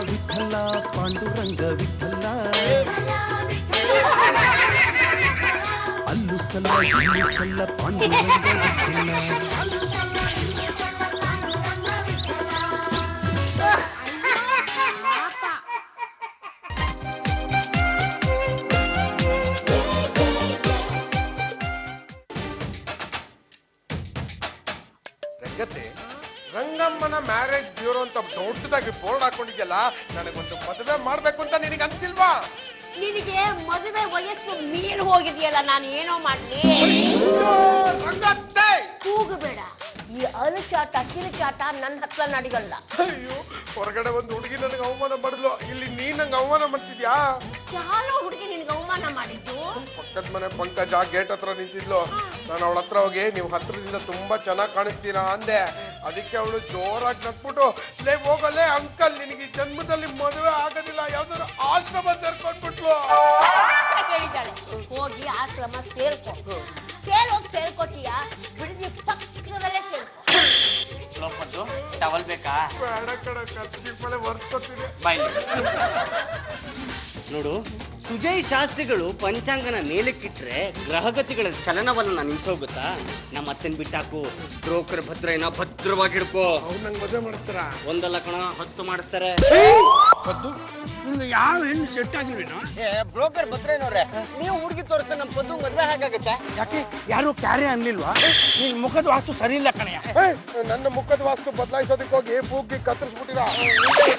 ವಿಠಲ ಪಾಂಡುರಂಗ ವಿಠಲ ಅಲ್ಲು ಸಲ್ಲ ಇಲ್ಲು ಸಲ್ಲ ಪಾಂಡುರಂಗ ವಿಠಲ. ರಂಗಮ್ಮನ ಮ್ಯಾರೇಜ್ ಬ್ಯೂರೋ ಅಂತ ದೊಡ್ಡದಾಗಿ ಬೋರ್ಡ್ ಹಾಕೊಂಡಿದ್ಯಲ್ಲ, ನನಗೊಂದು ಮದುವೆ ಮಾಡ್ಬೇಕು ಅಂತ ನಿನಗೆ ಅನ್ಸಿಲ್ವಾ? ನಿನಗೆ ಮದುವೆ ವಯಸ್ಸು ಮೀರಿ ಹೋಗಿದೆಯಲ್ಲ, ನಾನು ಏನೋ ಮಾಡ್ಲಿ? ಕೂಗಬೇಡ, ಈ ಅಲುಚಾಟ ಕಿರುಚಾಟ ನನ್ನ ಹತ್ರ ನಡಿಗಲ್ಲ. ಅಯ್ಯೋ, ಹೊರಗಡೆ ಒಂದು ಹುಡುಗಿ ನನಗೆ ಅವಮಾನ ಮಾಡಿದ್ಲು, ಇಲ್ಲಿ ನೀ ನಂಗೆ ಅವಮಾನ ಮಾಡ್ತಿದ್ಯಾ? ಯಾರೋ ಹುಡುಗಿ ನಿನ್ಗೆ ಅವಮಾನ ಮಾಡಿದ್ದು? ಪಕ್ಕದ ಮನೆ ಪಂಕಜ ಗೇಟ್ ಹತ್ರ ನಿಂತಿದ್ಲು. ನಾನು ಅವಳ ಹತ್ರ ಹೋಗಿ ನೀವು ಹತ್ರದಿಂದ ತುಂಬಾ ಚೆನ್ನಾಗಿ ಕಾಣಿಸ್ತೀರಾ ಅಂದೆ. ಅದಕ್ಕೆ ಅವಳು ಜೋರಾಗಿ ನಕ್ಬಿಟ್ಟು, ಲೇ ಹೋಗಲ್ಲೇ ಅಂಕಲ್, ನಿನಗೆ ಜನ್ಮದಲ್ಲಿ ಮದುವೆ ಆಗೋದಿಲ್ಲ, ಯಾವ್ದಾದ್ರು ಆಶ್ರಮ ಸೇರ್ಕೊಂಡ್ಬಿಟ್ಲು. ಕೇಳಿದ್ದಾಳೆ, ಹೋಗಿ ಆಶ್ರಮ ಸೇರ್ಕೊ. ಸೇರ್ಕೊತೀಯ ಬಿಡಿದಿ ಪಕ್ಕದಲ್ಲೇ ಸೇರ್ಕೊ. ಟವಲ್ ಬೇಕಾ? ಬೇಡ ಕಣ, ಕತ್ತಿ ವರ್ಸ್ಕೊತೀನಿ. ನೋಡು, ಸುಜಯ್ ಶಾಸ್ತ್ರಿಗಳು ಪಂಚಾಂಗನ ಮೇಲಕ್ಕಿಟ್ರೆ ಗ್ರಹಗತಿಗಳ ಚಲನವಲನ ನಿಂತೋಗುತ್ತಾ? ನಮ್ಮ ಅತ್ತನ್ ಬಿಟ್ಟಾಕು, ಬ್ರೋಕರ್ ಭದ್ರನ ಭದ್ರವಾಗಿಡ್ಕೋ. ಅವ್ರು ನಂಗೆ ಮದುವೆ ಮಾಡ್ತಾರ? ಒಂದಲ್ಲ ಕಣ, 10 ಮಾಡಿಸ್ತಾರೆ. ಯಾವ ಹೆಣ್ಣು ಸೆಟ್ ಆಗಿಲ್ವೇನೋ? ಬ್ರೋಕರ್ ಭದ್ರನವ್ರೆ, ನೀವು ಹುಡುಗಿ ತೋರಿಸ್ತಾ ನಮ್ಮ ಪದ್ದು ಮದ್ವೆ ಹೇಗಾಗತ್ತೆ? ಯಾಕೆ ಯಾರು ಕ್ಯಾರೆ ಅನ್ಲಿಲ್ವಾ? ನಿನ್ ಮುಖದ ವಾಸ್ತು ಸರಿ ಇಲ್ಲ ಕಣಯ್ಯ. ನನ್ನ ಮುಖದ ವಾಸ್ತು ಬದಲಾಯಿಸೋದಕ್ಕೆ ಹೋಗಿ ಬೂಗಿ ಕತ್ತರಿಸ್ಬಿಟ್ಟಿರ.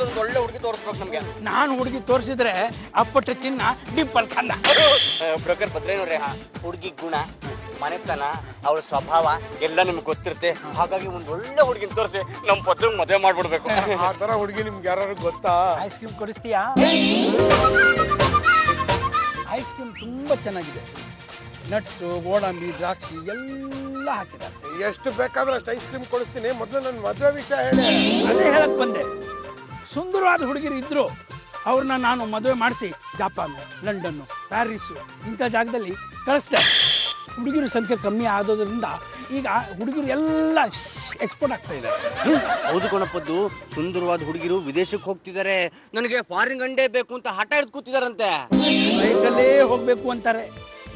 ಒಂದು ಒಳ್ಳೆ ಹುಡುಗಿ ತೋರಿಸ್ಬೇಕು ನಮ್ಗೆ. ನಾನು ಹುಡುಗಿ ತೋರಿಸಿದ್ರೆ ಅಪ್ಪಟ್ಟ ಚಿನ್ನ ಡಿಂಪಲ್ ಕಂದ. ಬ್ರೋಕರ್ ಭದ್ರನವ್ರೆ, ಹುಡುಗಿ ಗುಣ, ಮನೆತನ, ಅವಳ ಸ್ವಭಾವ ಎಲ್ಲ ನಿಮ್ಗೆ ಗೊತ್ತಿರುತ್ತೆ. ಹಾಗಾಗಿ ಒಂದು ಒಳ್ಳೆ ಹುಡುಗಿನ ತೋರಿಸಿ ನಮ್ಮ ಪದ್ದು ಮದುವೆ ಮಾಡ್ಬಿಡ್ಬೇಕು. ಆ ತರ ಹುಡುಗಿ ನಿಮ್ಗೆ ಯಾರು ಗೊತ್ತಾ? ಐಸ್ ಕ್ರೀಮ್ ಕೊಡಿಸ್ತೀಯಾ? ಐಸ್ ಕ್ರೀಮ್ ತುಂಬಾ ಚೆನ್ನಾಗಿದೆ. ನಟ್ಟು, ಗೋಡಂಬಿ, ದ್ರಾಕ್ಷಿ ಎಲ್ಲ ಹಾಕಿದ್ದಾರೆ. ಎಷ್ಟು ಬೇಕಾದ್ರೆ ಅಷ್ಟು ಐಸ್ ಕ್ರೀಮ್ ಕೊಡಿಸ್ತೀನಿ. ಮೊದಲು ನನ್ನ ಮದುವೆ ವಿಷಯ ಹೇಳಿ. ಅದೇ ಹೇಳಕ್ ಬಂದೆ. ಸುಂದರವಾದ ಹುಡುಗಿರು ಇದ್ರು, ಅವ್ರನ್ನ ನಾನು ಮದುವೆ ಮಾಡಿಸಿ ಜಪಾನ್, ಲಂಡನ್, ಪ್ಯಾರಿಸ್ ಇಂಥ ಜಾಗದಲ್ಲಿ ಕಳಿಸ್ದೆ. ಹುಡುಗಿರ ಸಂಖ್ಯೆ ಕಮ್ಮಿ ಆಗೋದ್ರಿಂದ ಈಗ ಹುಡುಗಿರು ಎಲ್ಲ ಎಕ್ಸ್ಪೋರ್ಟ್ ಆಗ್ತಾ ಇದೆ. ಹೌದು ಕಣಪ್ಪದ್ದು, ಸುಂದರವಾದ ಹುಡುಗಿರು ವಿದೇಶಕ್ಕೆ ಹೋಗ್ತಿದ್ದಾರೆ. ನನಗೆ ಫಾರಿನ್ ಗಂಡೇ ಬೇಕು ಅಂತ ಹಠ ಹಿಡ್ದು ಕೂತಿದಾರಂತೆ. ಫ್ಲೈಟಲ್ಲೇ ಹೋಗ್ಬೇಕು ಅಂತಾರೆ.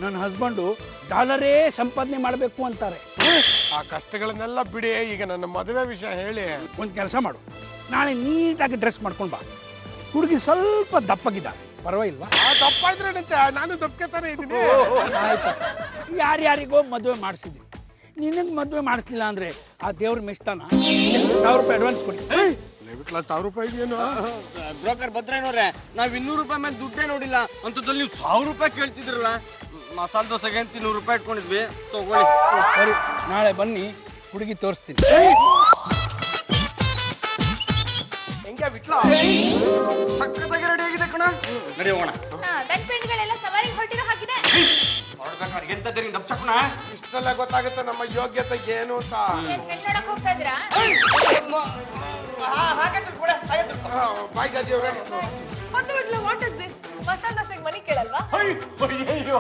ನನ್ನ ಹಸ್ಬೆಂಡು ಡಾಲರೇ ಸಂಪಾದನೆ ಮಾಡಬೇಕು ಅಂತಾರೆ. ಆ ಕಷ್ಟಗಳನ್ನೆಲ್ಲ ಬಿಡಿ, ಈಗ ನನ್ನ ಮದುವೆ ವಿಷಯ ಹೇಳಿ. ಒಂದು ಕೆಲಸ ಮಾಡು, ನಾಳೆ ನೀಟಾಗಿ ಡ್ರೆಸ್ ಮಾಡ್ಕೊಂಡು ಬಾ. ಹುಡುಗಿ ಸ್ವಲ್ಪ ದಪ್ಪಗಿದ್ದಾಳೆ, ಪರವಾಗಿಲ್ವಾ? ದಪ್ಪ ಇದ್ರೇನಂತೆ, ನಾನು ದಪ್ಪಕ್ಕೆ ತಾನೇ ಇದ್ದೀನಿ. ಆಯ್ತು, ಯಾರ್ಯಾರಿಗೋ ಮದುವೆ ಮಾಡಿಸಿದ್ವಿ, ನಿನಗೆ ಮದುವೆ ಮಾಡಿಸ್ಲಿಲ್ಲ ಅಂದ್ರೆ ಆ ದೇವ್ರ ಮೆಚ್ತಾನ? 1000 ರೂಪಾಯಿ ಅಡ್ವಾನ್ಸ್ ಕೊಡಿ. ಬಿಟ್ಲ 1000 ರೂಪಾಯಿ ಇದೆಯೇನು? ಬ್ರೋಕರ್ ಭದ್ರನವ್ರೆ, ನಾವ್ 200 ರೂಪಾಯಿ ಮೇಲೆ ದುಡ್ಡೇ ನೋಡಿಲ್ಲ ಅಂತದ್ರಲ್ಲಿ ನೀವು 1000 ರೂಪಾಯಿ ಕೇಳ್ತಿದ್ರಲ್ಲ. ಮಸಾಲೆ ದೋಸೆಗೆ ಅಂತ 200 ರೂಪಾಯಿ ಇಟ್ಕೊಂಡಿದ್ವಿ, ತಗೊಳ್ಳಿ. ಸರಿ, ನಾಳೆ ಬನ್ನಿ, ಹುಡುಗಿ ತೋರಿಸ್ತೀನಿ. ಹೆಂಗೆ ಬಿಟ್ಲ? ಸಕ್ಕತ್ತಾಗಿ ರೆಡಿ ಆಗಿದೆ ಕಣ. ನಡಿ ಹೋಗೋಣ. ಗಂಡ್ಪೆಂಡ್ಗಳೆಲ್ಲ ಸವಾರಿ ಹೊರಟಿರೋ ಹಾಕಿದೆ. ನೋಡ್ಬೇಕಾದ್ರೆ ಎಂತದ್ರಿ ದಪ್ಸಪ್ಪಣ? ಇಷ್ಟೆಲ್ಲ ಗೊತ್ತಾಗುತ್ತೆ ನಮ್ಮ ಯೋಗ್ಯತೆ ಏನು ಅಂತ. ನೋಡಕ್ ಹೋಗ್ತಾ ಇದ್ರಾ? ಬಾಯ್ ಜಾಜಿಯವ್ರೆ, ಮಸಾಲೆ ದೋಸೆಗೆ ಮನೆ ಕೇಳಲ್ವಾ? ಅಯ್ಯೋ,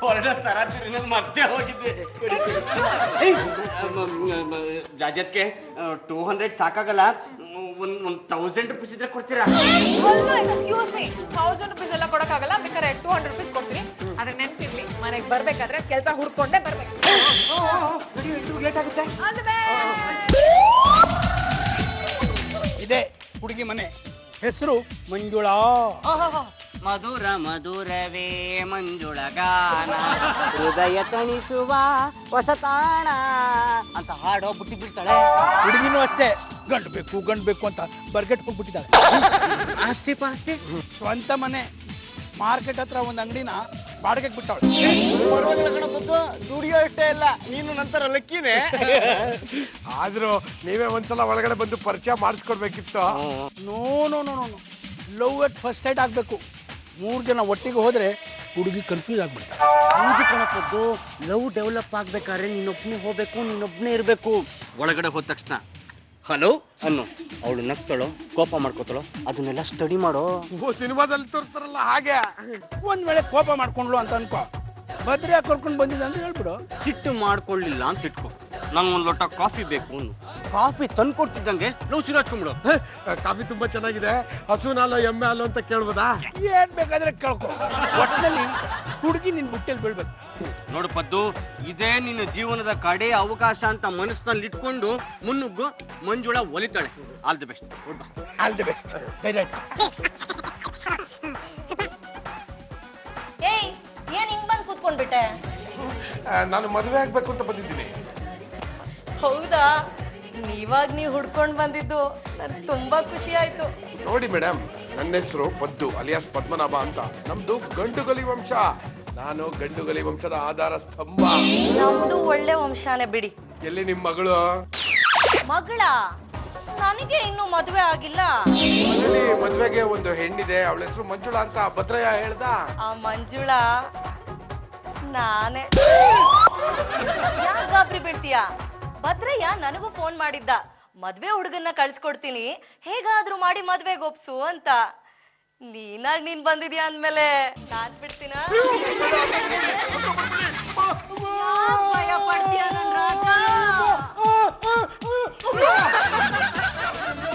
ಹೊರಡ ತರಾತಿರಿ ಮತ್ತೆ ಹೋಗಿದ್ದೆ. ಜಾಜತ್ಗೆ 200 ಸಾಕಾಗಲ್ಲ, 1000 ರೂಪೀಸ್ ಇದ್ರೆ ಕೊಡ್ತೀರಾ? ಎಕ್ಸ್ಕ್ಯೂಸ್ ಮೀ, 1000 ರೂಪೀಸ್ ಎಲ್ಲ ಕೊಡಕ್ಕಾಗಲ್ಲ, ಬೇಕಾದ್ರೆ 200 ರೂಪೀಸ್ ಕೊಡ್ತೀನಿ. ಆದ್ರೆ ನೆನ್ಪಿರ್ಲಿ, ಮನೆಗೆ ಬರ್ಬೇಕಾದ್ರೆ ಕೆಲಸ ಹುಡ್ಕೊಂಡೇ ಬರ್ಬೇಕು. ಲೇಟ್ ಆಗುತ್ತೆ. ಇದೆ ಹುಡುಗಿ ಮನೆ, ಹೆಸರು ಮಂಜುಳಾ. ಮಧುರ ಮಧುರವೇ ಮಂಜುಳ ಗಾನ, ಹೃದಯ ತಣಿಸುವ ಹೊಸತಾಣ ಅಂತ ಹಾಡೋ ಬುಟ್ಟಿ ಬಿಡ್ತಾಳೆ. ಹುಡುಗಿನೂ ಅಷ್ಟೇ, ಗಂಡು ಬೇಕು ಅಂತ ಬರ್ಗೆಟ್ ಹೋಗ್ಬಿಟ್ಟಿದ್ದಾಳೆ. ಆಸ್ತಿ ಪಾಸ್ತಿ ಸ್ವಂತ ಮನೆ, ಮಾರ್ಕೆಟ್ ಹತ್ರ ಒಂದು ಅಂಗಡಿನ ಬಾಡಿಗೆಗೆ ಬಿಟ್ಟವಳು. ಪರವಾಗಿಲ್ಲ ಕಣಪ್ಪದ್ದು, ದುಡಿಯೋ ಅಷ್ಟೇ ಇಲ್ಲ, ನೀನು ನಂತರ ಲಕ್ಕಿನೇ. ಆದ್ರೂ ನೀವೇ ಒಂದ್ಸಲ ಒಳಗಡೆ ಬಂದು ಪರಿಚಯ ಮಾಡಿಸ್ಕೊಡ್ಬೇಕಿತ್ತು. No no no no, love at first sight ಆಗ್ಬೇಕು. 3 ಜನ ಒಟ್ಟಿಗೆ ಹೋದ್ರೆ ಹುಡುಗಿ ಕನ್ಫ್ಯೂಸ್ ಆಗ್ಬಿಡ್ತಾರೆ. ಹೌದು ಕಣಪ್ಪದ್ದು, ಲವ್ ಡೆವಲಪ್ ಆಗ್ಬೇಕಾದ್ರೆ ನೀನೊಬ್ನೇ ಹೋಗ್ಬೇಕು, ನೀನೊಬ್ನೇ ಇರ್ಬೇಕು. ಒಳಗಡೆ ಹೋದ ತಕ್ಷಣ ಹಲೋ ಅನ್ನು, ಅವಳು ನಗ್ತಾಳೋ ಕೋಪ ಮಾಡ್ಕೋತಾಳೋ ಅದನ್ನೆಲ್ಲ ಸ್ಟಡಿ ಮಾಡೋ. ಸಿನಿಮಾದಲ್ಲಿ ತೋರ್ತಾರಲ್ಲ ಹಾಗೆ. ಒಂದ್ ವೇಳೆ ಕೋಪ ಮಾಡ್ಕೊಂಡ್ಲು ಅಂತ ಅನ್ಕೋ, ಭದ್ರಿಯಾಗಿ ಕರ್ಕೊಂಡು ಬಂದಿದ್ದ ಅಂತ ಹೇಳ್ಬಿಡು. ಸಿಟ್ಟು ಮಾಡ್ಕೊಳ್ಳಿಲ್ಲ ಅಂತ ಇಟ್ಕೊ, ನಂಗೆ 1 ಲೋಟ ಕಾಫಿ ಬೇಕು. ಕಾಫಿ ತಂದ್ಕೊಡ್ತಿದ್ದಂಗೆ ಲವ್ ಶುರು ಹಚ್ಕೊಂಡ್ಬಿಡು. ಕಾಫಿ ತುಂಬಾ ಚೆನ್ನಾಗಿದೆ, ಹಸುನ ಹಾಲು ಎಮ್ಮೆ ಹಾಲು ಅಂತ ಕೇಳ್ಬೋದಾ? ಏನ್ ಬೇಕಾದ್ರೆ ಕೇಳ್ಕೊ. ಒಟ್ಟಿನಲ್ಲಿ ಹುಡುಗಿ ನಿನ್ ಬುಟ್ಟೆಲ್ ಬೀಳ್ಬೇಕು. ನೋಡು ಪದ್ದು, ಇದೇ ನಿನ್ನ ಜೀವನದ ಕಡೆ ಅವಕಾಶ ಅಂತ ಮನಸ್ಸಿನಲ್ಲಿ ಇಟ್ಕೊಂಡು ಮುನ್ನುಗ್ಗು. ಮಂಜುಳಾ ಒಲಿತಾಳೆ. All the best. All the best. Direct. ಏಯ್, ಏನ್ ಹಿಂಗ್ ಬಂದ್ ಕೂತ್ಕೊಂಡ್ಬಿಟ್ಟೆ? ನಾನು ಮದುವೆ ಆಗ್ಬೇಕು ಅಂತ ಬಂದಿದ್ದೀನಿ. ಹೌದಾ? ನೀವಾಗ ನೀವ್ ಹುಡ್ಕೊಂಡ್ ಬಂದಿದ್ದು ನನ್ಗೆ ತುಂಬಾ ಖುಷಿ ಆಯ್ತು. ನೋಡಿ ಮೇಡಮ್, ನನ್ನ ಹೆಸರು ಪದ್ದು ಅಲಿಯಾಸ್ ಪದ್ಮನಾಭ ಅಂತ. ನಮ್ದು ಗಂಡುಗಲಿ ವಂಶ. ನಾನು ಗಂಡುಗಲಿ ವಂಶದ ಆಧಾರ ಸ್ತಂಭ. ನಮ್ದು ಒಳ್ಳೆ ವಂಶಾನೆ ಬಿಡಿ. ಎಲ್ಲಿ ನಿಮ್ ಮಗಳು? ಮಗಳ? ನನಗೆ ಇನ್ನು ಮದುವೆ ಆಗಿಲ್ಲ. ಮನೇಲಿ ಮದ್ವೆಗೆ ಒಂದು ಹೆಣ್ಣಿದೆ, ಅವಳ ಹೆಸರು ಮಂಜುಳಾ ಅಂತ ಭದ್ರಯ್ಯ ಹೇಳ್ದ. ಆ ಮಂಜುಳಾ ನಾನೇ. ಯಾಕೆ ಗಾಬರಿ ಬೀಳ್ತೀಯಾ? ಭದ್ರಯ್ಯ ನನಗೂ ಫೋನ್ ಮಾಡಿದ್ದ, ಮದ್ವೆ ಹುಡುಗನ್ನ ಕಳ್ಸ್ಕೊಡ್ತೀನಿ, ಹೇಗಾದ್ರೂ ಮಾಡಿ ಮದ್ವೆಗೆ ಒಪ್ಸು ಅಂತ. ನೀನಾಗ್ ನೀನ್ ಬಂದಿದ್ಯಾ ಅಂದ್ಮೇಲೆ ನಾನ್ ಬಿಡ್ತೀನ? ಭಯ ಪಡ್ತೀಯ ನನ್ ರಾಜ?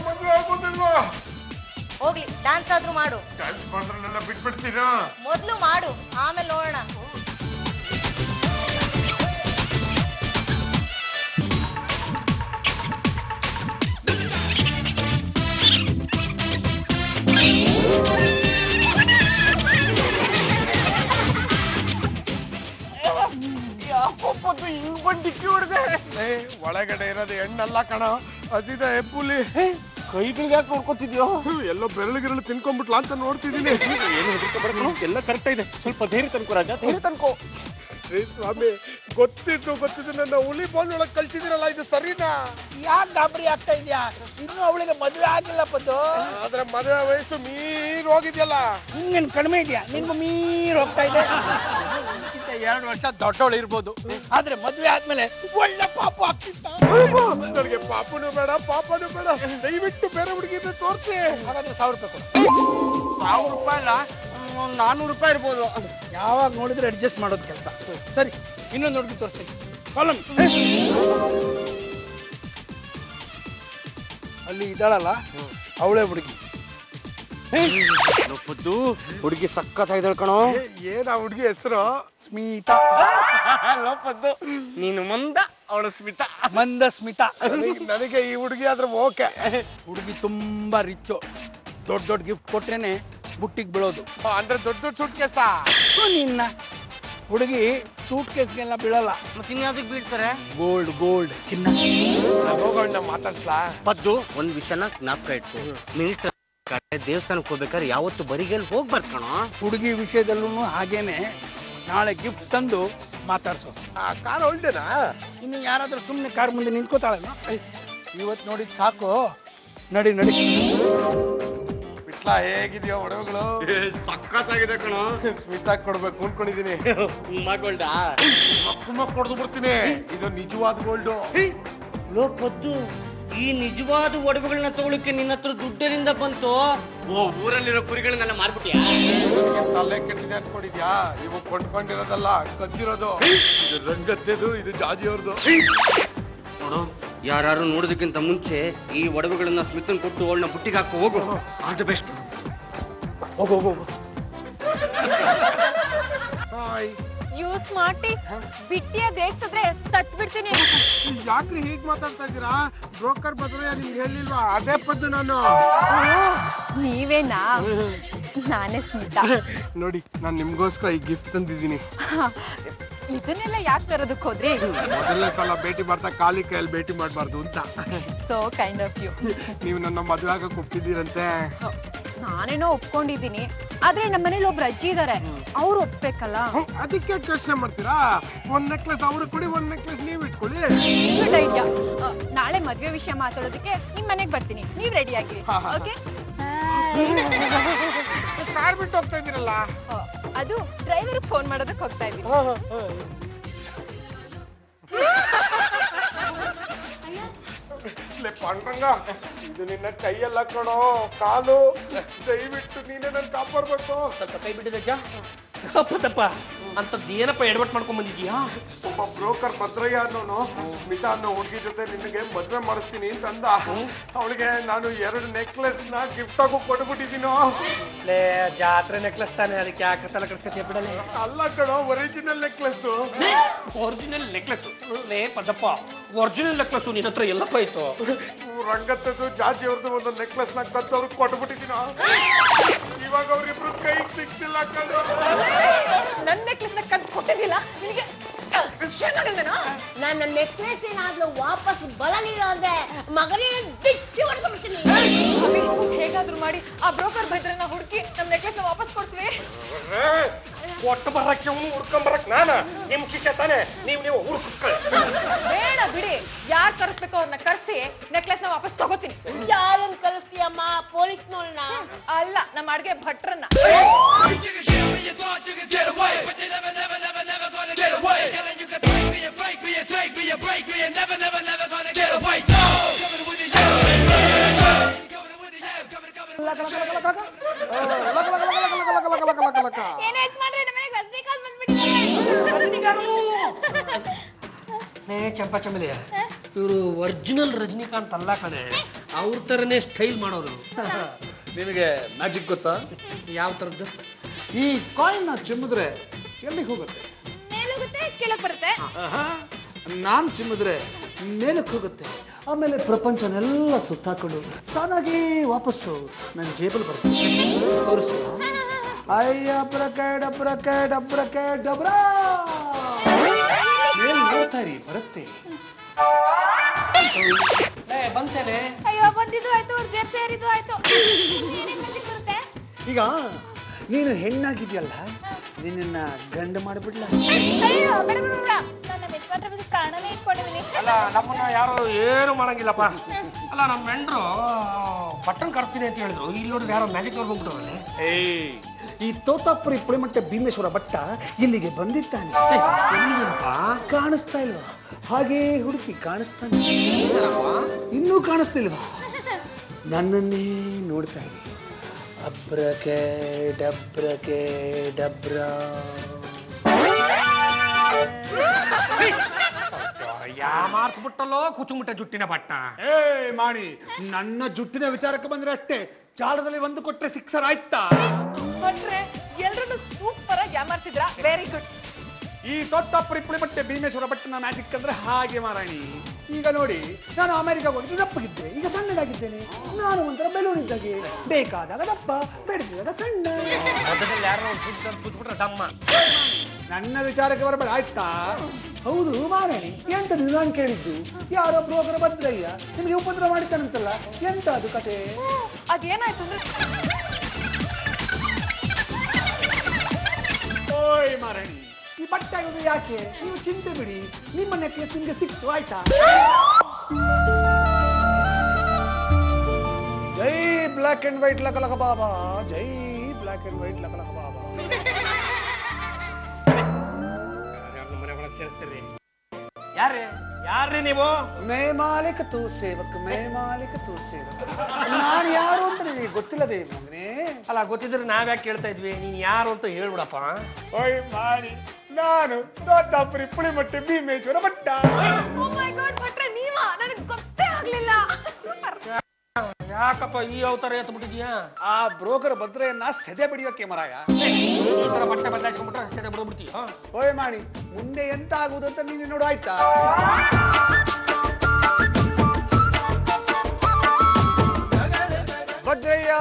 ಮದ್ವೆ ಆಗೋದಿಲ್ವಾ? ಹೋಗ್ಲಿ, ಡ್ಯಾನ್ಸ್ ಆದ್ರೂ ಮಾಡು. ಡ್ಯಾನ್ಸ್ ಮಾಡಿದ್ರೆ ನನ್ನ ಬಿಟ್ಬಿಡ್ತೀರಾ? ಮೊದ್ಲು ಮಾಡು, ಆಮೇಲೆ ನೋಡೋಣ. ಒಳಗಡೆ ಇರೋದು ಹೆಣ್ಣಲ್ಲ ಕಣ, ಅದಿದೆ ಹೆಬ್ಬುಲಿ. ಕೈಗಳಿಗೆ ಯಾಕೆ ನೋಡ್ಕೊತಿದ್ಯೋ? ಎಲ್ಲೋ ಬೆರಳುಗಿರಳು ತಿನ್ಕೊಂಡ್ಬಿಟ್ಲಾ ಅಂತ ನೋಡ್ತಿದ್ದೀನಿ. ಏನು ಹೆದರ್ಕೋಬೇಡ, ಎಲ್ಲ ಕರೆಕ್ಟ್ ಇದೆ. ಸ್ವಲ್ಪ ಧೈರ್ಯ ತನ್ಕೋ ರಾಜ, ಧೈರ್ಯ ತನ್ಕೋ. ಸ್ವಾಮಿ, ಗೊತ್ತಿದ್ದು ನನ್ನ ಹುಲಿ ಬೋನೊಳಗೆ ಕಳ್ಸಿದಿರಲ್ಲ, ಇದು ಸರಿನಾ? ಯಾಕೆ ಗಾಬರಿ ಆಗ್ತಾ ಇದ್ಯಾ? ಇನ್ನು ಅವಳಿಗೆ ಮದುವೆ ಆಗಿಲ್ಲ ಪದ್ದು. ಆದ್ರೆ ಮದುವೆ ವಯಸ್ಸು ಮೀರ್ ಹೋಗಿದ್ಯಲ್ಲ. ಹಿಂಗೇನ್ ಕಡಿಮೆ ಇದೆಯಾ? ನಿನ್ಗೂ ಮೀರ್ ಹೋಗ್ತಾ ಇದೆ. 2 ವರ್ಷ ದೊಡ್ಡವಳು ಇರ್ಬೋದು, ಆದ್ರೆ ಮದ್ವೆ ಆದ್ಮೇಲೆ ಒಳ್ಳೆ ಪಾಪ ಆಗ್ತಿತ್ತ. ನನಗೆ ಪಾಪನು ಬೇಡ, ಪಾಪನು ಬೇಡ. ದಯವಿಟ್ಟು ಬೇರೆ ಹುಡುಗಿದ್ರೆ ತೋರಿಸಿ. ಹಾಗಾದ್ರೆ 1000 ರೂಪಾಯಿ ಕೊಡು. 1000 ರೂಪಾಯಿ ಅಲ್ಲ, 400 ರೂಪಾಯಿ ಇರ್ಬೋದು. ಯಾವಾಗ ನೋಡಿದ್ರೆ ಅಡ್ಜಸ್ಟ್ ಮಾಡೋದು ಕೆಲಸ. ಸರಿ, ಇನ್ನೊಂದು ಹುಡುಗಿ ತೋರಿಸ್ತೀನಿ. ಕಾಲಮ್ ಅಲ್ಲಿ ಇದ್ದಾಳಲ್ಲ, ಅವಳೇ ಹುಡುಗಿ. ಪದ್ದು, ಹುಡುಗಿ ಸಕ್ಕತ್ತಾಗಿದ್ದಾಳೆ ಕಣೋ. ಏನ ಹುಡುಗಿ ಹೆಸರು? ಸ್ಮಿತಾ. ಪದ್ದು, ನೀನು ಮಂದ, ಅವಳು ಸ್ಮಿತಾ. ಮಂದ ಸ್ಮಿತಾ. ನನಗೆ ಈ ಹುಡುಗಿ ಆದ್ರೆ ಓಕೆ. ಹುಡುಗಿ ತುಂಬಾ ರಿಚ್ಚು. ದೊಡ್ಡ ದೊಡ್ಡ ಗಿಫ್ಟ್ ಕೊಟ್ರೇನೆ ಬುಟ್ಟಿಗೆ ಬೀಳೋದು. ಅಂದ್ರೆ ದೊಡ್ಡ ದೊಡ್ಡ ಸೂಟ್ ಕೇಸ. ನಿನ್ನ ಹುಡುಗಿ ಸೂಟ್ ಕೇಸ್ಗೆಲ್ಲ ಬೀಳಲ್ಲ. ಮತ್ತೆ ಇನ್ಯಾವ್ದಕ್ಕೆ ಬೀಳ್ತಾರೆ? ಗೋಲ್ಡ್ ಗೋಲ್ಡ್ ಚಿನ್ನ. ಹೋಗೋಣ ಮಾತಾಡ್ಸ್ಲಾ? ಪದ್ದು, ಒಂದ್ ವಿಷಯನ ಜ್ಞಾಪಕ ಇಟ್ಕೊ. ಮಿನಿಸ್ಟರ್ ದೇವಸ್ಥಾನಕ್ಕೆ ಹೋಗ್ಬೇಕಾದ್ರೆ ಯಾವತ್ತು ಬರಿಗೇಲಿ ಹೋಗ್ಬಾರ್ದು ಕಣೋ. ಹುಡುಗಿ ವಿಷಯದಲ್ಲೂ ಹಾಗೇನೆ. ನಾಳೆ ಗಿಫ್ಟ್ ತಂದು ಮಾತಾಡ್ಸೋ. ಕಾರ್ ಹೊಲ್ದೇನಾ? ಇನ್ನು ಯಾರಾದ್ರೂ ಸುಮ್ಮನೆ ಕಾರ್ ಮುಂದೆ ನಿಂತ್ಕೋತಾಳಲ್ಲ, ಇವತ್ತು ನೋಡಿದ್ ಸಾಕು. ನಡಿ ನಡಿ. ಬಿಟ್ಲಾ, ಹೇಗಿದೆಯೋ ಒಡವೆಗಳು? ಸಕ್ಕತ್ತಾಗಿದೆ ಕಣೋ. ಸ್ಮಿತಾ ಕೊಡ್ಬೇಕು ಅನ್ಕೊಂಡಿದೀನಿ. ಮಗೋಲ್ಡಾ ಕೊಡ್ದು ಬಿಡ್ತೀನಿ. ಇದು ನಿಜವಾದ ಗೋಲ್ಡು. ಲೋ ಪದ್ದು, ಈ ನಿಜವಾದ ಒಡವೆಗಳನ್ನ ತಗೊಳಕ್ಕೆ ನಿನ್ನ ಹತ್ರ ದುಡ್ಡರಿಂದ ಬಂತು. ಊರಲ್ಲಿರೋ ಕುರಿಗಳನ್ನೆಲ್ಲ ಮಾರ್ಬಿಟ್ಯಾ? ತಲೆ ಕೆಟ್ಟಿದೆ ಅನ್ಕೊಂಡಿದ್ಯಾ? ಇವು ಕೊಂಡ್ಕೊಂಡಿರೋದಲ್ಲ, ಕದ್ದಿರೋದು. ಇದು ರಂಗದ್ದೆದು, ಇದು ಜಾಜಿಯವ್ರದ್ದು. ನೋಡು, ಯಾರು ನೋಡೋದಕ್ಕಿಂತ ಮುಂಚೆ ಈ ಒಡವೆಗಳನ್ನ ಸ್ಮಿತನ್ ಕೊಟ್ಟು ಅವಳನ್ನ ಬುಟ್ಟಿಗೆ ಹಾಕೋ. ಹೋಗು, ಆಲ್ ದಿ ಬೆಸ್ಟ್. ಹೋಗು ಹೋಗು. ಹಾಯ್. ಯು ಸ್ಮಾರ್ಟಿ, ಬಿಟ್ಟಿಯಾಗಿ ರೇಗ್ಸಿದ್ರೆ ತಟ್ಬಿಡ್ತೀನಿ. ಯಾಕ್ರಿ ಹೀಗ್ ಮಾತಾಡ್ತಾ ಇದ್ದೀರಾ? ಬ್ರೋಕರ್ ಬದ್ರೆ ನಿಮ್ಗೆ ಹೇಳಿಲ್ವಾ? ಅದೇ ಪದ್ದು ನಾನು. ನೀವೇನಾ? ನಾನೇ ಸ್ಮಿತಾ. ನೋಡಿ, ನಾನ್ ನಿಮ್ಗೋಸ್ಕರ ಈ ಗಿಫ್ಟ್ ತಂದಿದ್ದೀನಿ. ಇದನ್ನೆಲ್ಲ ಯಾಕೆ ತರೋದಕ್ಕೆ ಹೋದ್ರಿ? ಮೊದಲನೇ ಸಲ ಭೇಟಿ ಮಾಡ್ತಾ ಖಾಲಿ ಕೈಯಲ್ಲಿ ಭೇಟಿ ಮಾಡಬಾರ್ದು ಅಂತ. So kind of you. ನೀವು ನನ್ನ ಮದುವೆ ಆಗಕ್ಕೆ ಒಪ್ಪಿದ್ದೀರಂತೆ. ನಾನೇನೋ ಒಪ್ಕೊಂಡಿದ್ದೀನಿ, ಆದ್ರೆ ನಮ್ಮ ಮನೇಲಿ ಒಬ್ರು ಅಜ್ಜಿ ಇದಾರೆ, ಅವ್ರು ಒಪ್ಬೇಕಲ್ಲ. ಅದಕ್ಕೆ ಯೋಚನೆ ಮಾಡ್ತೀರಾ? ಒಂದ್ ನೆಕ್ಲೆಸ್ ಅವ್ರು ಕೊಡಿ, ಒಂದ್ ನೆಕ್ಲೆಸ್ ನೀವ್ ಇಟ್ಕೊಳ್ಳಿ. Good idea. ನಾಳೆ ಮದ್ವೆ ವಿಷಯ ಮಾತಾಡೋದಕ್ಕೆ ನಿಮ್ ಮನೆಗ್ ಬರ್ತೀನಿ, ನೀವ್ ರೆಡಿ ಆಗಿರಿ. ಓಕೆ? ಕಾರ್ ಬಿಟ್ಟು ಹೋಗ್ತಾ ಇದ್ದೀರಲ್ಲ? ಅದು ಡ್ರೈವರ್ ಫೋನ್ ಮಾಡೋದಕ್ಕೆ ಹೋಗ್ತಾ ಇದ್ದೀನಿ. ಪಾಂಡ್ರಂಗ, ಇದು ನಿನ್ನ ಕೈಯಲ್ಲ ಕಣೋ, ಕಾಲು. ದಯವಿಟ್ಟು ನೀನೇ ನನ್ ಕಾಪಾಡ್ಬೇಕು. ಸ್ವಲ್ಪ ಕೈ ಬಿಟ್ಟಿದೆ ಅಜ್ಜ. ಪದಪ್ಪ ಅಂತದ್ ಏನಪ್ಪ ಎಡವಟ್ ಮಾಡ್ಕೊಂಡ್ ಬಂದಿದ್ಯಾ? ಒಬ್ಬ ಬ್ರೋಕರ್ ಭದ್ರಯ್ಯ ಅನ್ನೋನು ಸ್ಮಿತಾ ಅನ್ನೋ ಹುಡುಗಿ ಜೊತೆ ನಿನಗೆ ಮದ್ವೆ ಮಾಡಿಸ್ತೀನಿ ಅಂತಂದ. ಅವಳಿಗೆ ನಾನು 2 ನೆಕ್ಲೆಸ್ ನ ಗಿಫ್ಟ್ ಆಗು ಕೊಟ್ಬಿಟ್ಟಿದ್ದೀನೋ. ಲೇ ಜಾತ್ರೆ ನೆಕ್ಲೆಸ್ ತಾನೆ, ಅದಕ್ಕೆ ಯಾಕೆ ತಲೆ ಕೆಡಿಸ್ಕೊತೀಯ ಬಿಡಲೇ. ಅಲ್ಲ ಕಣೋ, ಒರಿಜಿನಲ್ ನೆಕ್ಲೆಸ್. Original necklace? ಲೇ ಪದಪ್ಪ, ಒರಿಜಿನಲ್ ನೆಕ್ಲೆಸ್ ನಿನ್ನ ಹತ್ರ ಎಲ್ಲಪ್ಪ ಇತ್ತು? ರಂಗತ್ತದ್ದು ಜಾಜಿ ಅವ್ರದ್ದು ಒಂದು ನೆಕ್ಲೆಸ್ ನ ಕದ್ದು ಅವ್ರಿಗೆ ಕೊಟ್ಬಿಟ್ಟಿದ್ದೀನೋ. ಇವಾಗ ಅವ್ರಿಬ್ರು ಕೈಗೆ ಸಿಕ್ತಿಲ್ಲ ಕಣೋ. ನನ್ನ ನೆಕ್ಲೆಸ್ ನ ಕದ್ದು ಕೊಟ್ಟಿದ್ದಿಲ್ಲ ನಿನಗೆ? ನನ್ನ ನೆಕ್ಲೆಸ್ ಏನಾದ್ರೂ ವಾಪಸ್ ಬರಲಿಲ್ಲ ಅಂದ್ರೆ ಮಗನೇ ಬಿಚ್ಚಿ ಹೊಡ್ಕೊಂಡ್ಬಿಡ್ತೀನಿ. ಹೇಗಾದ್ರೂ ಮಾಡಿ ಆ ಬ್ರೋಕರ್ ಭದ್ರನ ಹುಡುಕಿ ನಮ್ ನೆಕ್ಲೆಸ್ ನ ವಾಪಸ್ ಕೊಡ್ಸ್ವಿ. ಕೊಟ್ಟು ಬರಕ್ಕೆ ಹುಡ್ಕೊಂಡ್ ಬರಕ್ ನಾನ ನಿಮ್ ಶಿಷ್ಯ ತಾನೆ, ನೀವು ಹುಡ್ಕೊಳ್ಳಿ. ಬೇಡ ಬಿಡಿ, ಯಾರ್ ಕರೆಸ್ಬೇಕೋ ಅವ್ರನ್ನ ಕರ್ಸಿ ನೆಕ್ಲೆಸ್ ನ ವಾಪಸ್ ತಗೋತೀನಿ. ಯಾರನ್ನ ಕಳಿಸ್ತೀಯಮ್ಮ? ಪೊಲೀಸ್ನವ್ರನ್ನ? ಅಲ್ಲ, ನಮ್ಮ ಅಡ್ಗೆ ಭಟ್ರನ್ನ. ಏನ್ ಯಜಮಾನ್ರೆ, ನಮ್ಮನೆಗೆ ರಜನಿಕಾಂತ್ ಬಂದ್ಬಿಟ್ಟಿದ್ದಾರೆ. ಚಂಪಾ ಚಂಬಲಿ, ಇವರು ಒರಿಜಿನಲ್ ರಜನಿಕಾಂತ್ ಅಲ್ಲ ಕಣೆ, ಅವ್ರ ತರನೇ ಸ್ಟೈಲ್ ಮಾಡೋರು. ನಿನಗೆ ಮ್ಯಾಜಿಕ್ ಗೊತ್ತಾ? ಯಾವ ತರದ್ದು? ಈ ಕಾಯಿನ್ ಚಿಮ್ಮಿದ್ರೆ ಎಲ್ಲಿಗೆ ಹೋಗುತ್ತೆ? ಮೇಲೋಗುತ್ತೆ, ಕೆಳಗ್ ಬರುತ್ತೆ. ನಾನ್ ಚಿಮ್ಮಿದ್ರೆ ಮೇಲಕ್ಕೆ ಹೋಗುತ್ತೆ, ಆಮೇಲೆ ಪ್ರಪಂಚನೆಲ್ಲ ಸುತ್ತಾಕೊಂಡು ತಾನಾಗಿ ವಾಪಸ್ಸು ನನ್ನ ಜೇಬಲ್ ಬರುತ್ತೆ. ತೋರಿಸ್ತಾ? ಅಯ್ಯ ಡಬ್ರ ಮೇಲ್ ನೋಡ್ತಾ ಇರಿ, ಬರುತ್ತೆ. ಬಂತೇನೆ. ಅಯ್ಯೋ, ಬಂದಿದ್ದು ಆಯ್ತು, ಅವ್ರ ಜೇಬ್ ಸೇರಿದ್ದು ಆಯ್ತು. ಏನೇನ್ ಮ್ಯಾಜಿಕ್ ಬರುತ್ತೆ? ಈಗ ನೀನು ಹೆಣ್ಣಾಗಿದ್ಯಲ್ಲ, ನಿನ್ನ ಗಂಡು ಮಾಡಿಬಿಡ್ಲ? ಅಯ್ಯೋ, ಬೇಡ ಬೇಡ ಬೇಡ, ನನ್ನ ಯಜಮಾನ್ರ ಬಗ್ಗೆ ಪ್ರಾಣನೇ ಇಟ್ಕೊಂಡಿದ್ದೀನಿ. ಅಲ್ಲ, ನಮ್ಮನ್ನ ಯಾರು ಏನು ಮಾಡಂಗಿಲ್ಲಪ್ಪ. ಅಲ್ಲ, ನಮ್ಮ ಹೆಂಡ್ರು ಬಟನ್ ಕರ್ತೀನಿ ಅಂತ ಹೇಳಿದ್ರು, ಇಲ್ಲಿ ನೋಡಿದ್ರೆ ಯಾರೋ ಮ್ಯಾಜಿಕ್ ನೋಡ್ಕೊಂಡ್ಬಿಟ್ಟವ್ರೆ. ಏಯ್, ಈ ತೋತಾಪುರಿ ಪುಳಿಮಟ್ಟೆ ಭೀಮೇಶ್ವರ ಭಟ್ಟ ಇಲ್ಲಿಗೆ ಬಂದಿದ್ದಾನೆ. ಕಾಣಿಸ್ತಾ ಇಲ್ವಾ? ಹಾಗೇ ಹುಡುಕಿ ಕಾಣಿಸ್ತಾನೆ. ಇನ್ನೂ ಕಾಣಿಸ್ತಿಲ್ವಾ? ನನ್ನನ್ನೇ ನೋಡ್ತಾ ಇರಿ. ಅಬ್ರಕೆ ಡಬ್ರ. ಯಾಮಾರ್ಸ್ಬಿಟ್ಟಲ್ಲೋ ಕುಚುಮುಟ್ಟೆ ಜುಟ್ಟಿನ ಬಟ್ಟ. ಏ ಮಾಡಿ, ನನ್ನ ಜುಟ್ಟಿನ ವಿಚಾರಕ್ಕೆ ಬಂದ್ರೆ ಅಷ್ಟೇ, ಜಾಲದಲ್ಲಿ ಒಂದು ಕೊಟ್ರೆ ಸಿಕ್ಸರ್ ಆಯ್ತಾ? ಕೊಟ್ರೆ ಎಲ್ರೂ ಸೂಪರ್ ಆಗಿ ಯಾಮಾರ್ತಿದ್ರ. Very good. ಈ ತೊಟ್ಟಪ್ಪರಿ ಪುಳಿಮಟ್ಟೆ ಭೀಮೇಶ್ವರ ಭಟ್ಟನ ಮ್ಯಾಜಿಕ್ ಅಂದ್ರೆ ಹಾಗೆ ಮಾರಾಣಿ. ಈಗ ನೋಡಿ, ನಾನು ಅಮೆರಿಕಾಗೆ ಹೋಗಿದ್ದು ದಪ್ಪಗಿದ್ದೆ, ಈಗ ಸಣ್ಣಗಾಗಿದ್ದೇನೆ. ನಾನು ಒಂಥರ ಬೆಲೂನ್ ಇದ್ದಾಗೆ, ಬೇಕಾದಾಗ ದಪ್ಪ, ಬೇಡದಿದ್ದಾಗ ಸಣ್ಣ. ಯಾರೋ ಕುಚ್ಬಿಟ್ರೆ ದಮ್ಮ. ನನ್ನ ವಿಚಾರಕ್ಕೆ ಬರಬೇಡ ಆಯ್ತಾ? ಹೌದು ಮಾರಾಣಿ, ಎಂತದ್ದು ನಾನು ಕೇಳಿದ್ದು? ಯಾರೋ ಬ್ರೋಕರ್ ಭದ್ರಯ್ಯ ನಿಮಗೆ ಉಪದ್ರ ಮಾಡಿದ್ದಾನಂತಲ್ಲ, ಎಂತ ಅದು ಕತೆ? ಅದೇನಾಯ್ತು ಅಂದ್ರೆ, ಓಯ್ ಮಾರಾಣಿ, ಈ ಬಟ್ಟೆ ಆಗೋದು ಯಾಕೆ? ನೀವು ಚಿಂತೆ ಬಿಡಿ, ನಿಮ್ಮ ನೆಕ್ಲೆಸ್ ನಿಮ್ಗೆ ಸಿಕ್ತು ಆಯ್ತಾ? ಜೈ ಬ್ಲಾಕ್ ಅಂಡ್ ವೈಟ್ ಲಕಲಕ ಬಾಬಾ, ಜೈ ಬ್ಲಾಕ್ ಅಂಡ್ ವೈಟ್ ಲಕಲಕ ಬಾಬಾ. ಸೇರಿಸ್ತೀರಿ? ಯಾರ್ರಿ ನೀವು? ಮೇ ಮಾಲಿಕ ತೂ ಸೇವಕ್, ಮೇ ಮಾಲಿಕ ತೂ ಸೇವಕ್. ನಾನು ಯಾರು ಅಂತ ನಿನಗೆ ಗೊತ್ತಿಲ್ಲದೆ ಮಗನೇ? ಅಲ್ಲ, ಗೊತ್ತಿದ್ರೆ ನಾವ್ಯಾಕೆ ಕೇಳ್ತಾ ಇದ್ವಿ? ನೀನ್ ಯಾರು ಅಂತ ಹೇಳ್ಬಿಡಪ್ಪ. ಓಯ್ ಮಾಡಿ, ನಾನು ದೊಡ್ಡಪುರಿ ಪುಳಿಮಟ್ಟೆ ಭೀಮೇಶ್ವರ ಭಟ್ಟ. ಓ ಮೈ ಗಾಡ್, ಭಟ್ರೆ ನೀವಾ? ನನಗೆ ಗೊತ್ತೇ ಆಗ್ಲಿಲ್ಲ. ಸೂಪರ್. ಯಾಕಪ್ಪ ಈ ಅವತಾರ ಎತ್ಬಿಟ್ಟಿದ್ಯಾ? ಆ ಬ್ರೋಕರ್ ಭದ್ರೆಯನ್ನ ಸೆದೆ ಬಿಡಿಯೋಕೆ ಮರಾಯ. ಈ ತರ ಬಟ್ಟೆ ಬದಲಾಯಿಸ್ಕೊಂಡ್ಬಿಟ್ರೆ ಸೆದೆ ಬಿಡ್ಬಿಡ್ತೀವಿ. ಓಯ್ ಮಾಡಿ, ಮುಂದೆ ಎಂತ ಆಗುವುದು ಅಂತ ನೀನು ನೋಡು ಆಯ್ತಾ? ಭದ್ರಯ್ಯ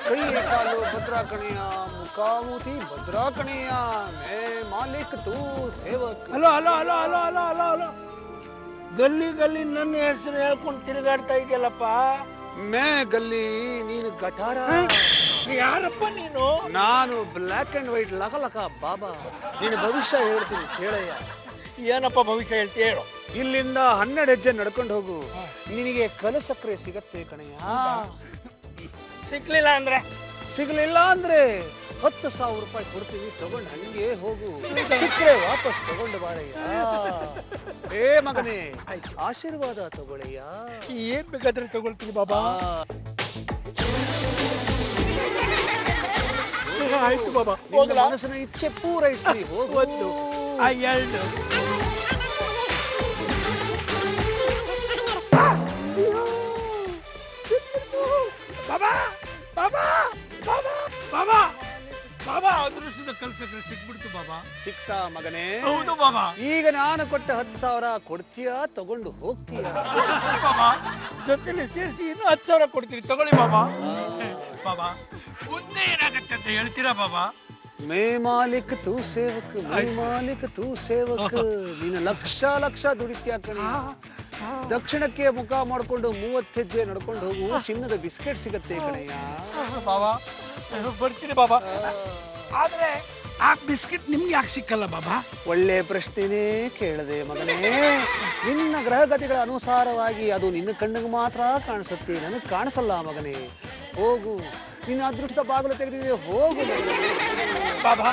ಕೈ ಕಾಲು ಭದ್ರಾ ಕಣಿಯ, ಮುಖಾಮುಖಿ ಭದ್ರಾ ಕಣಿಯ, ಮೇ ಮಾಲಿಕ್ ತೂ ಸೇವಕ್. ಹಲೋ, ಗಲ್ಲಿ ನನ್ನ ಹೆಸರು ಹೇಳ್ಕೊಂಡು ತಿರುಗಾಡ್ತಾ ಇದೆಯಲ್ಲಪ್ಪ. ಮೇ ಗಲ್ಲಿ, ನೀನು ಗಟಾರ. ಯಾರಪ್ಪ ನೀನು? ನಾನು ಬ್ಲಾಕ್ ಅಂಡ್ ವೈಟ್ ಲಕಲಕ ಬಾಬಾ. ನೀನು ಭವಿಷ್ಯ ಹೇಳ್ತೀನಿ ಕೇಳಯ್ಯ. ಏನಪ್ಪ ಭವಿಷ್ಯ ಹೇಳ್ತೀಯ ಹೇಳು. ಇಲ್ಲಿಂದ 12 ಹೆಜ್ಜೆ ನಡ್ಕೊಂಡು ಹೋಗು, ನಿನಗೆ ಕಲಸಕ್ರೆ ಸಿಗತ್ತೆ ಕಣಯ್ಯ. ಸಿಕ್ಲಿಲ್ಲ ಅಂದ್ರೆ? ಸಿಗ್ಲಿಲ್ಲ ಅಂದ್ರೆ 10,000 ರೂಪಾಯಿ ಕೊಡ್ತೀವಿ, ತಗೊಂಡು ಹಂಗೆ ಹೋಗು. ಸಿಕ್ಕರೆ ವಾಪಸ್ ತಗೊಂಡು ಬಾರಯ್ಯ. ಏ ಮಗನೇ, ಆಶೀರ್ವಾದ ತಗೊಳ್ಳಯ್ಯ. ಏನ್ ಬೇಕಾದ್ರೆ ತಗೊಳ್ತೀನಿ ಬಾಬಾ. ಆಯ್ತು ಬಾಬಾ ನಿನ್ನ ಹೋಗ್ಲಾ ಮನಸ್ಸಿನ ಇಚ್ಛೆ ಪೂರೈಸ್ಲಿ ಹೋಗು. ಒಂದು ಆ ಎರಡು ಬಾಬಾ ಬಾಬಾ ಬಾಬಾ ಬಾಬಾ ಬಾಬಾ ಅದೃಷ್ಟದ ಕೆಲಸಕ್ಕೆ ಸಿಕ್ಬಿಡ್ತು ಬಾಬಾ. ಸಿಕ್ತಾ ಮಗನೇ? ಹೌದು ಬಾಬಾ. ಈಗ ನಾನು ಕೊಟ್ಟ 10,000 ಕೊಡ್ತೀಯಾ ತಗೊಂಡು ಹೋಗ್ತೀಯಾ? ಬಾಬಾ ಜೊತೆಲಿ ಸೇರಿಸಿ ಇನ್ನೂ 10,000 ಕೊಡ್ತೀನಿ ತಗೊಳ್ಳಿ ಬಾಬಾ. ಬಾಬಾ ಮುಂದೆ ಏನಾಗತ್ತೆ ಅಂತ ಹೇಳ್ತೀರಾ ಬಾಬಾ? ಮೇ ಮಾಲಿಕ್ ತೂ ಸೇವಕ್, ಮೇ ಮಾಲಿಕ್ ತೂ ಸೇವಕ್. ನೀನು ಲಕ್ಷ ದುಡಿತ್ಯಾ ಕಣಿ. ದಕ್ಷಿಣಕ್ಕೆ ಮುಖ ಮಾಡ್ಕೊಂಡು 30 ಹೆಜ್ಜೆ ನಡ್ಕೊಂಡು ಹೋಗು, ಚಿನ್ನದ ಬಿಸ್ಕೆಟ್ ಸಿಗತ್ತೆ ಕಣಯ್ಯ. ಬಾಬಾ ಬರ್ತೀನಿ ಬಾಬಾ. ಆದ್ರೆ ಆ ಬಿಸ್ಕೆಟ್ ನಿಮ್ಗೆ ಯಾಕೆ ಸಿಕ್ಕಲ್ಲ ಬಾಬಾ? ಒಳ್ಳೆ ಪ್ರಶ್ನೆನೇ ಕೇಳದೆ ಮಗನೇ. ನಿನ್ನ ಗ್ರಹಗತಿಗಳ ಅನುಸಾರವಾಗಿ ಅದು ನಿನ್ನ ಕಣ್ಣಿಗೆ ಮಾತ್ರ ಕಾಣಿಸುತ್ತೆ, ನನಗೆ ಕಾಣಿಸಲ್ಲ ಮಗನೇ. ಹೋಗು, ನಿನ್ನ ಅದೃಷ್ಟದ ಬಾಗಿಲು ತೆಗೆದಿದೆ, ಹೋಗು ಮಗನೇ. ಬಾಬಾ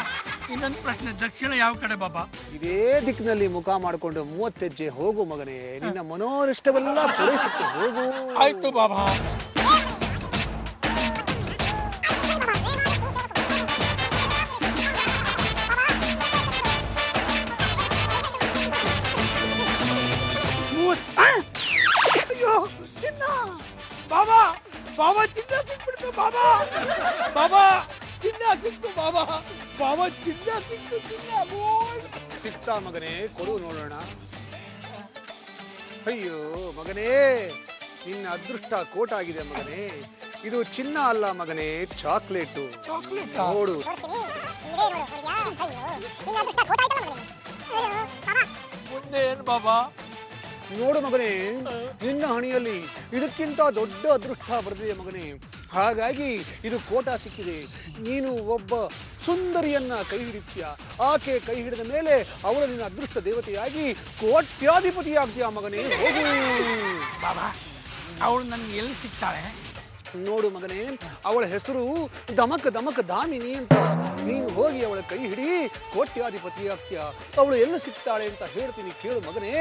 ಇನ್ನೊಂದು ಪ್ರಶ್ನೆ, ದಕ್ಷಿಣ ಯಾವ ಕಡೆ ಬಾಬಾ? ಇದೇ ದಿಕ್ಕಿನಲ್ಲಿ ಮುಖ ಮಾಡಿಕೊಂಡು 30 ಹೆಜ್ಜೆ ಹೋಗು ಮಗನೇ. ನಿನ್ನ ಮನೋರಿಷ್ಟವೆಲ್ಲ ಪೂರೈಸುತ್ತೆ, ಹೋಗು. ಆಯ್ತು ಬಾಬಾ. ಅಯ್ಯೋ ಚಿನ್ನ ಬಾಬಾ, ಬಾಬಾ ಚಿನ್ನ ಸಿಕ್ಬಿಡ್ತು ಬಾಬಾ. ಬಾಬಾ ಚಿನ್ನ ಸಿಕ್ತು ಬಾಬಾ. ಬಾಬಾ ಚಿನ್ನ ಸಿಕ್ತು. ಚಿನ್ನ ಸಿಗ್ತಾ ಮಗನೇ? ಕೊಡು ನೋಡೋಣ. ಅಯ್ಯೋ ಮಗನೇ, ನಿನ್ನ ಅದೃಷ್ಟ ಕೋಟಾಗಿದೆ ಮಗನೇ. ಇದು ಚಿನ್ನ ಅಲ್ಲ ಮಗನೇ, ಚಾಕ್ಲೇಟು. ಚಾಕ್ಲೇಟ್ ನೋಡು. ಮುಂದೆ ಏನ್ ಬಾಬಾ? ನೋಡು ಮಗನೇ, ನಿನ್ನ ಹಣಿಯಲ್ಲಿ ಇದಕ್ಕಿಂತ ದೊಡ್ಡ ಅದೃಷ್ಟ ಬರೆದಿದೆ ಮಗನೇ. ಹಾಗಾಗಿ ಇದು ಕೋಟಾ ಸಿಕ್ಕಿದೆ. ನೀನು ಒಬ್ಬ ಸುಂದರಿಯನ್ನ ಕೈ ಹಿಡಿತೀಯ. ಆಕೆ ಕೈ ಹಿಡಿದ ಮೇಲೆ ಅವಳು ನಿನ್ನ ಅದೃಷ್ಟ ದೇವತೆಯಾಗಿ ಕೋಟ್ಯಾಧಿಪತಿಯಾಗ್ತೀಯ ಮಗನೇ. ಹೋಗು ಬಾಬಾ ಅವಳು ನನ್ಗೆ ಎಲ್ಲಿ ಸಿಗ್ತಾಳೆ? ನೋಡು ಮಗನೇ, ಅವಳ ಹೆಸರು ದಮಕ್ ದಮಕ್ ದಾಮಿನಿ ಅಂತ. ನೀನು ಹೋಗಿ ಅವಳ ಕೈ ಹಿಡಿ, ಕೋಟ್ಯಾಧಿಪತಿಯಾಗ್ತೀಯ. ಅವಳು ಎಲ್ಲಿ ಸಿಗ್ತಾಳೆ ಅಂತ ಹೇಳ್ತೀನಿ, ಕೇಳು ಮಗನೇ.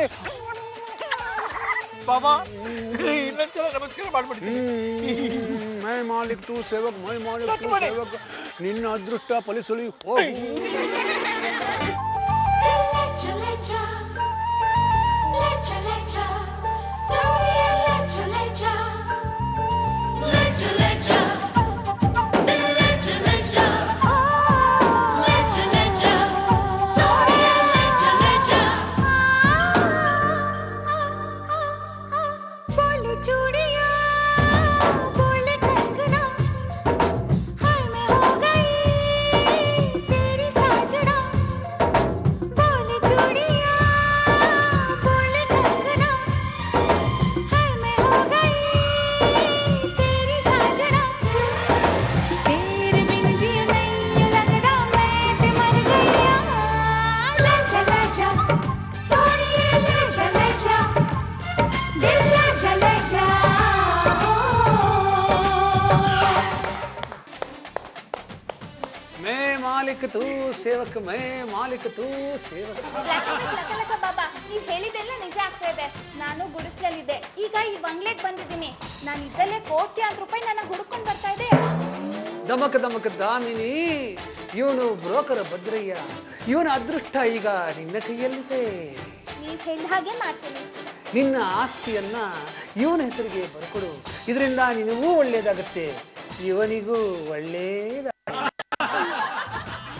ಬಾಬಾ ಇನ್ನೊಂದ್ಸಲ ನಮಸ್ಕಾರ ಮಾಡ್ಬಿಡ್ತೀನಿ. ಮೈ ಮಾಲಿಕ್ ತೂ ಸೇವಕ್, ಮೈ ಮಾಲಿಕ್ ತೂ ಸೇವಕ್. ನಿನ್ನ ಅದೃಷ್ಟ ಫಲಿಸಲಿ, ಹೋಗು. ತೂ ಸೇವಕ್, ಮೈ ಮಾಲಿಕ್ ತೂ ಸೇವಕ್. ಬಾಬಾ ನೀವ್ ಹೇಳಿದೆಲ್ಲ ನಿಜ ಆಗ್ತಾ ಇದೆ. ನಾನು ಗುಡಿಸ್ಲಲ್ಲಿದ್ದೆ, ಈಗ ಈ ಬಂಗ್ಲೆಗ್ ಬಂದಿದ್ದೀನಿ. ನಾನು ಇದ್ದಲ್ಲೇ ಕೋಟ್ಯಾಂತರ ರೂಪಾಯಿ ನನಗೆ ಹುಡ್ಕೊಂಡ್ ಬರ್ತಾ ಇದೆ. ದಮಕ್ ದಮಕ್ ದಾಮಿನಿ, ಇವನು ಬ್ರೋಕರ್ ಭದ್ರಯ್ಯ. ಇವನ ಅದೃಷ್ಟ ಈಗ ನಿನ್ನ ಕೈಯಲ್ಲಿದೆ. ನೀವ್ ಹೇಳಿದ ಹಾಗೆ ಮಾಡ್ತೀನಿ. ನಿನ್ನ ಆಸ್ತಿಯನ್ನ ಇವನ ಹೆಸರಿಗೆ ಬರ್ಕೊಡು. ಇದರಿಂದ ನಿನಗೂ ಒಳ್ಳೇದಾಗತ್ತೆ, ಇವನಿಗೂ ಒಳ್ಳೇದ.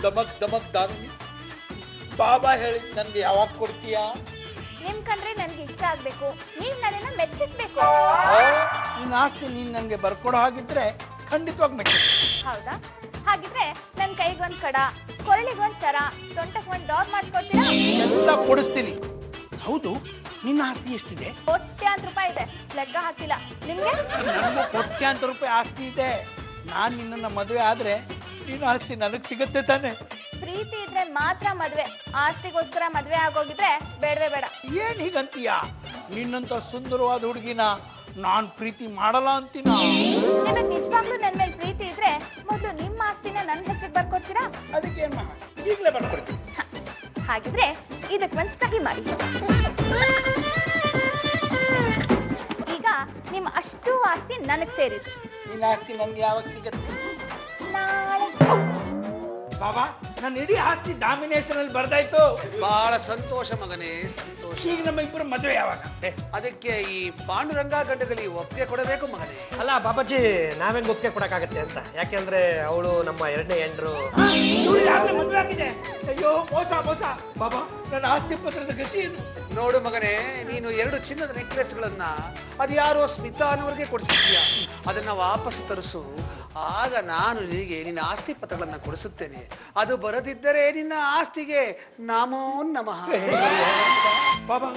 ದಮಕ್ ದಮಕ್ ದಾಮಿನಿ, ಬಾಬಾ ಹೇಳಿದ್ ನನ್ಗೆ ಯಾವಾಗ ಕೊಡ್ತೀಯಾ? ನಿಮ್ ಕಂಡ್ರೆ ನನ್ಗೆ ಇಷ್ಟ ಆಗ್ಬೇಕು, ನೀವ್ ನನ್ನನ್ನ ಮೆಚ್ಚಿಸ್ಬೇಕು. ನಿನ್ನ ಆಸ್ತಿ ನೀನ್ ನನ್ಗೆ ಬರ್ಕೊಡೋ ಹಾಗಿದ್ರೆ ಖಂಡಿತವಾಗಿ ಮೆಚ್ಚಿಸ್ತೀನಿ. ಹೌದಾ? ಹಾಗಿದ್ರೆ ನನ್ ಕೈಗೊಂದ್ ಕಡ, ಕೊರಳಿಗೊಂದ್ ಸರ, ಸೊಂಟಕ್ ಒಂದ್ ಡಾರ್ ಮಾಡ್ಕೊಡ್ತೀರಾ? ಎಲ್ಲ ಕೊಡಿಸ್ತೀನಿ. ಹೌದು, ನಿನ್ನ ಆಸ್ತಿ ಎಷ್ಟಿದೆ? ಕೋಟ್ಯಾಂತರ ರೂಪಾಯಿ ಇದೆ, ಲೆಕ್ಕ ಹಾಕಿಲ್ಲ. ನಿಮ್ಗೆ? ನನಗೂ ಕೋಟ್ಯಾಂತರ ರೂಪಾಯಿ ಆಸ್ತಿ ಇದೆ. ನಾನ್ ನಿನ್ನ ಮದುವೆ ಆದ್ರೆ ನಿನ್ನ ಆಸ್ತಿ ನನಗ್ ಸಿಗತ್ತೆ ತಾನೆ? ಪ್ರೀತಿ ಇದ್ರೆ ಮಾತ್ರ ಮದ್ವೆ, ಆಸ್ತಿಗೋಸ್ಕರ ಮದ್ವೆ ಆಗೋಗಿದ್ರೆ ಬೇಡವೇ ಬೇಡ. ಏನ್ ಹೀಗಂತೀಯ? ನಿನ್ನಂತ ಸುಂದರವಾದ ಹುಡುಗಿನ ನಾನ್ ಪ್ರೀತಿ ಮಾಡಲ್ಲ ಅಂತೀನ? ನಿಮಗ್ ನಿಜವಾಗ್ಲೂ ನನ್ ಮೇಲೆ ಪ್ರೀತಿ ಇದ್ರೆ ಮೊದಲು ನಿಮ್ಮ ಆಸ್ತಿನ ನನ್ ಹೆಸರಿಗೆ ಬರ್ಕೊಡ್ತೀರಾ? ಅದಕ್ಕೆ ಈಗಲೇ ಬರ್ಕೊಡ್ತೀನಿ. ಹಾಗಿದ್ರೆ ಇದಕ್ ಒಂದ್ ಸಹಿ ಮಾಡಿ. ಈಗ ನಿಮ್ಮ ಅಷ್ಟು ಆಸ್ತಿ ನನಗ್ ಸೇರಿದೆ. ನಿನ್ನ ಆಸ್ತಿ ನನ್ಗೆ ಯಾವಾಗ ಸಿಗತ್ತೆ? ನಾಳೆ ಬಾಬಾ ನನ್ನ ಇಡೀ ಆಸ್ತಿ ಡಾಮಿನೇಷನ್ ಅಲ್ಲಿ ಬರ್ದಾಯ್ತು. ಬಹಳ ಸಂತೋಷ ಮಗನೇ, ಸಂತೋಷ. ಈಗ ನಮ್ಮ ಇಬ್ಬರು ಮದುವೆ ಯಾವಾಗ? ಅದಕ್ಕೆ ಈ ಪಾಂಡುರಂಗ ಗಂಡಗಳಿಗೆ ಒಪ್ಪಿಗೆ ಕೊಡಬೇಕು ಮಗನೇ. ಅಲ್ಲ ಬಾಬಾಜಿ, ನಾವೇನ್ ಒಪ್ಪಿಗೆ ಕೊಡಕ್ಕಾಗತ್ತೆ ಅಂತ. ಯಾಕೆಂದ್ರೆ ಅವಳು ನಮ್ಮ 2ನೇ ಹೆಂಡ್ರು. ಯಾಕೆ ಮದುವೆ ಆಗಿದೆ? ಅಯ್ಯೋ ಮೋಸ ಮೋಸ. ಬಾಬಾ ನನ್ನ ಆಸ್ತಿ ಪತ್ರದ ಗತಿ ಏನು? ನೋಡು ಮಗನೇ, ನೀನು 2 ಚಿನ್ನದ ನೆಕ್ಲೆಸ್ಗಳನ್ನ ಅದು ಯಾರೋ ಸ್ಮಿತಾ ಅನ್ನೋರಿಗೆ ಕೊಡಿಸಿದ್ಯಾ, ಅದನ್ನ ವಾಪಸ್ ತರಿಸು. ಆಗ ನಾನು ನಿನಗೆ ನಿನ್ನ ಆಸ್ತಿ ಪತ್ರಗಳನ್ನ ಕೊಡಿಸುತ್ತೇನೆ. ಅದು ಬರದಿದ್ದರೆ ನಿನ್ನ ಆಸ್ತಿಗೆ ನಾಮೋ ನಮಃ. ಬಾಬಾ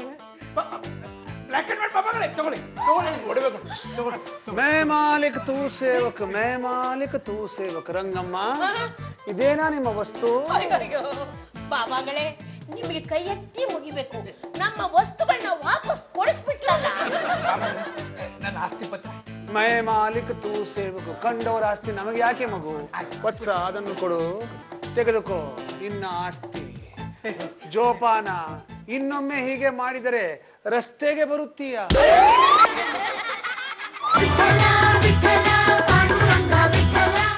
ಬ್ಲ್ಯಾಕ್ ಅಂಡ್ ವೈಟ್ ಬಾಬಾಗಳೇ ತಗೊಳ್ಳಿ ತಗೊಳ್ಳಿ, ಹೊಡಿಬೇಕು ತಗೊಳ್ಳಿ. ಮೈ ಮಾಲಿಕ್ ತೂ ಸೇವಕ್, ಮೈ ಮಾಲಿಕ್ ತೂ ಸೇವಕ್. ರಂಗಮ್ಮ, ಇದೇನಾ ನಿಮ್ಮ ವಸ್ತು? ಅಯ್ಯೋ ಬಾಬಾಗಳೇ, ನಿಮಗೆ ಕೈ ಎತ್ತಿ ಮುಗಿಬೇಕು, ನಮ್ಮ ವಸ್ತುಗಳನ್ನ ವಾಪಸ್ ಕೊಡಿಸ್ಬಿಟ್ಲಲ್ಲ. ನನ್ನ ಆಸ್ತಿ ಪತ್ರ. ಮೈ ಮಾಲಿಕ್ ತೂ ಸೇವಕ್. ಕಂಡವರ ಆಸ್ತಿ ನಮಗೆ ಯಾಕೆ ಮಗು? ವತ್ಸ, ಅದನ್ನು ಕೊಡು, ತೆಗೆದುಕೋ ನಿನ್ನ ಆಸ್ತಿ. ಜೋಪಾನ, ಇನ್ನೊಮ್ಮೆ ಹೀಗೆ ಮಾಡಿದರೆ ರಸ್ತೆಗೆ ಬರುತ್ತೀಯ.